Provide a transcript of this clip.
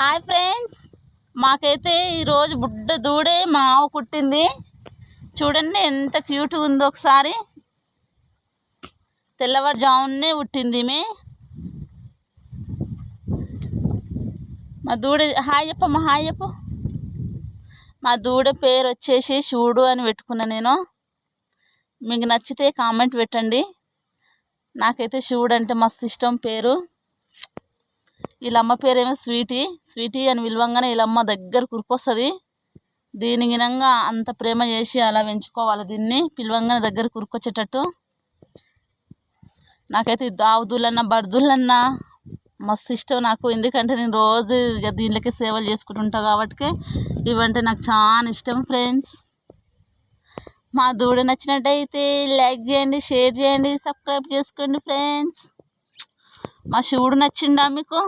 Hi friends, మాకైతే ఈరోజు బుడ్డ దూడే మా ఆవు పుట్టింది. చూడండి ఎంత క్యూట్గా ఉందో. ఒకసారి తెల్లవారుజామునే పుట్టింది మా దూడ. హాయ్ చెప్పమ్మా, హాయ్ చెప్పు. మా దూడ పేరు వచ్చేసి శివుడు అని పెట్టుకున్నా నేను. మీకు నచ్చితే కామెంట్ పెట్టండి. నాకైతే శివుడు అంటే మస్తు ఇష్టం పేరు. వీళ్ళమ్మ పేరేమో స్వీటీ అని పిలవంగానే వీళ్ళమ్మ దగ్గర కురికొస్తుంది. దీని గినంగా అంత ప్రేమ చేసి అలా పెంచుకోవాలి. దీన్ని పిలవంగానే దగ్గర కురుకొచ్చేటట్టు. నాకైతే ఆవుదులన్నా బర్దులన్నా మస్తు ఇష్టం నాకు. ఎందుకంటే నేను రోజు ఇక దీనిలోకి సేవలు చేసుకుంటుంటా కాబట్టి ఇవంటే నాకు చాలా ఇష్టం ఫ్రెండ్స్. మా దూడ నచ్చినట్టయితే లైక్ చేయండి, షేర్ చేయండి, సబ్స్క్రైబ్ చేసుకోండి ఫ్రెండ్స్. మా శివుడు నచ్చిండా మీకు?